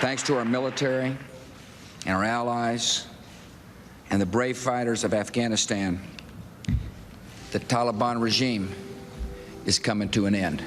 Thanks to our military and our allies and the brave fighters of Afghanistan, the Taliban regime is coming to an end.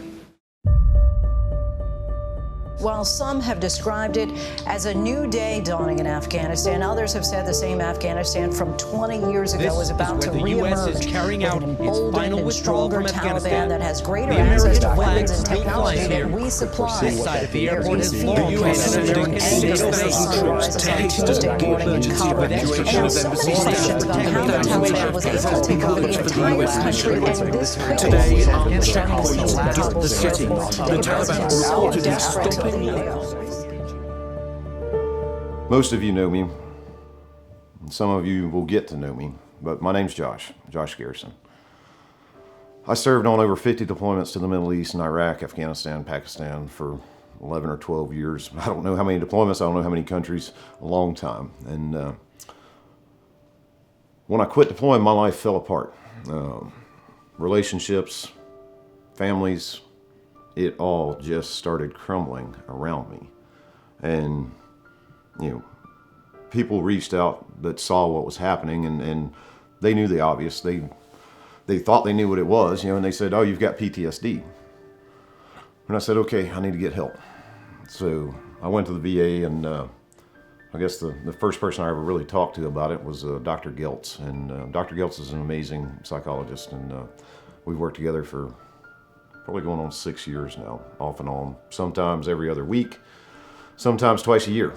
While some have described it as a new day dawning in Afghanistan, others have said the same Afghanistan from 20 years ago is about to reemerge with an emboldened and stronger Taliban that has greater access to weapons and technology that we supply. This side of the airport is long. The U.S. sending sunrise on Tuesday morning in Kabul. And now so many questions about how the Taliban was able to take over the entire country and this quickly. Today, Afghanistan police took the city. The Taliban reportedly stopping. Most of you know me, and some of you will get to know me, but my name's Josh Garrison. I served on over 50 deployments to the Middle East and Iraq, Afghanistan, Pakistan for 11 or 12 years. I don't know how many deployments, I don't know how many countries, a long time. And when I quit deploying, my life fell apart. Relationships, families, it all just started crumbling around me. And, you know, people reached out that saw what was happening, and they knew the obvious. They thought they knew what it was, you know, and they said, "Oh, you've got PTSD." And I said, "Okay, I need to get help." So I went to the VA, and I guess the first person I ever really talked to about it was Dr. Geltz. And Dr. Geltz is an amazing psychologist, and we've worked together for probably going on 6 years now, off and on, sometimes every other week, sometimes twice a year.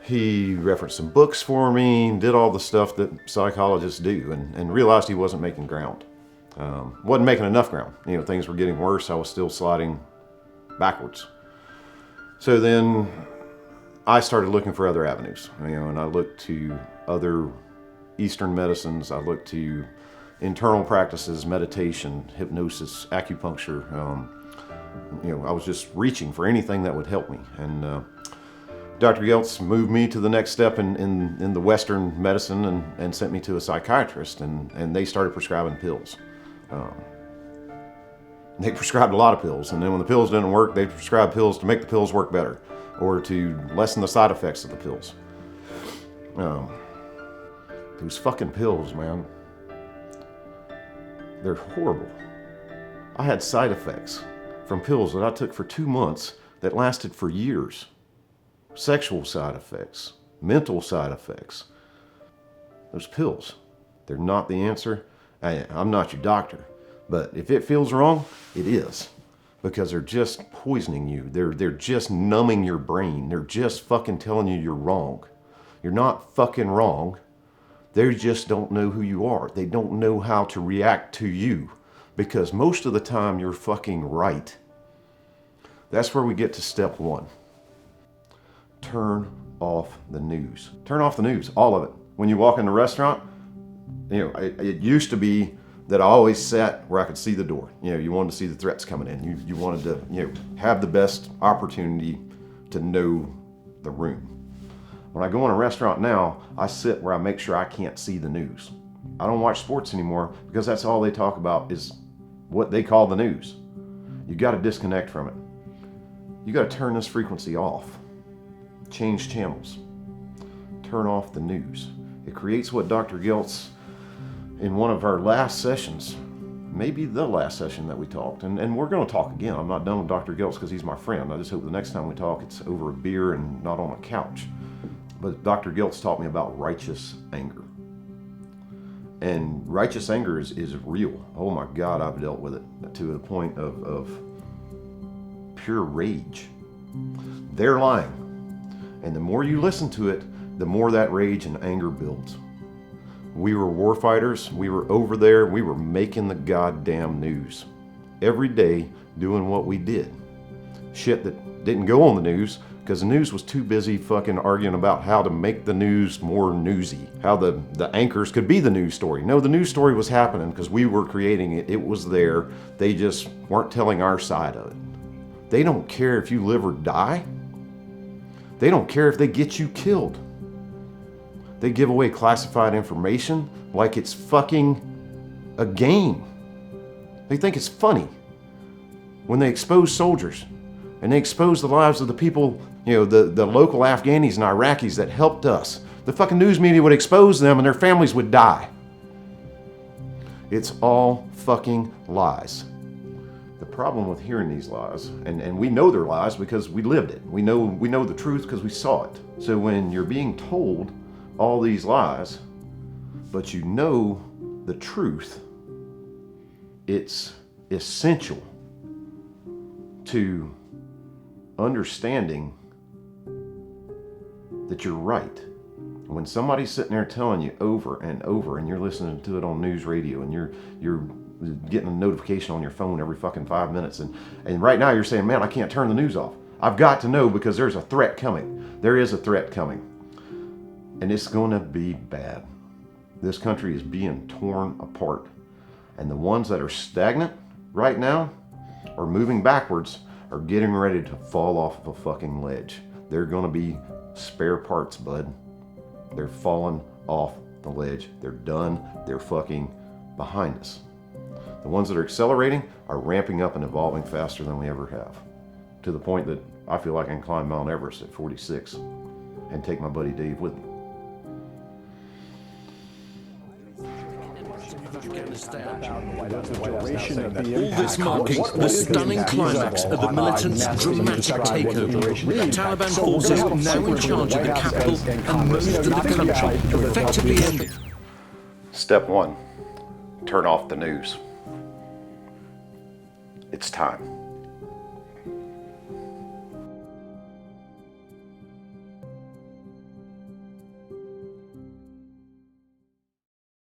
He referenced some books for me, did all the stuff that psychologists do, and realized he wasn't making ground. Wasn't making enough ground. You know, things were getting worse. I was still sliding backwards. So then I started looking for other avenues, you know, and I looked to other Eastern medicines. I looked to internal practices, meditation, hypnosis, acupuncture. You know, I was just reaching for anything that would help me. And Dr. Geltz moved me to the next step in the Western medicine and sent me to a psychiatrist, and they started prescribing pills. They prescribed a lot of pills, and then when the pills didn't work, they prescribed pills to make the pills work better or to lessen the side effects of the pills. Those fucking pills, man. They're horrible. I had side effects from pills that I took for 2 months that lasted for years. Sexual side effects, mental side effects. Those pills, they're not the answer. I'm not your doctor, but if it feels wrong, it is. Because they're just poisoning you. They're just numbing your brain. They're just fucking telling you you're wrong. You're not fucking wrong. They just don't know who you are. They don't know how to react to you, because most of the time you're fucking right. That's where we get to step one. Turn off the news. Turn off the news, all of it. When you walk in a restaurant, you know, it used to be that I always sat where I could see the door. You know, you wanted to see the threats coming in. You wanted to, you know, have the best opportunity to know the room. When I go in a restaurant now, I sit where I make sure I can't see the news. I don't watch sports anymore because that's all they talk about is what they call the news. You got to disconnect from it. You got to turn this frequency off. Change channels. Turn off the news. It creates what Dr. Geltz, in one of our last sessions, maybe the last session that we talked, and we're going to talk again. I'm not done with Dr. Geltz because he's my friend. I just hope the next time we talk it's over a beer and not on a couch. But Dr. Geltz taught me about righteous anger. And righteous anger is real. Oh my God, I've dealt with it to the point of pure rage. They're lying. And the more you listen to it, the more that rage and anger builds. We were war fighters. We were over there. We were making the goddamn news. Every day doing what we did. Shit that didn't go on the news, because the news was too busy fucking arguing about how to make the news more newsy, how the anchors could be the news story. No, the news story was happening because we were creating it. It was there. They just weren't telling our side of it. They don't care if you live or die. They don't care if they get you killed. They give away classified information like it's fucking a game. They think it's funny when they expose soldiers. And they exposed the lives of the people, the local Afghanis and Iraqis that helped us. The fucking news media would expose them and their families would die. It's all fucking lies. The problem with hearing these lies, and we know they're lies because we lived it. We know the truth because we saw it. So when you're being told all these lies, but you know the truth, it's essential to understanding that you're right. When somebody's sitting there telling you over and over, and you're listening to it on news radio, and you're getting a notification on your phone every fucking 5 minutes, and right now you're saying, man, I can't turn the news off. I've got to know because there's a threat coming. There is a threat coming. And it's going to be bad. This country is being torn apart. And the ones that are stagnant right now or moving backwards are getting ready to fall off of a fucking ledge. They're going to be spare parts, bud. They're falling off the ledge. They're done. They're fucking behind us. The ones that are accelerating are ramping up and evolving faster than we ever have. To the point that I feel like I can climb Mount Everest at 46 and take my buddy Dave with me. All this marking the stunning climax of the militants' dramatic takeover. The Taliban forces now in charge of the capital and most of the country, effectively ending. Step 1, turn off the news. It's time.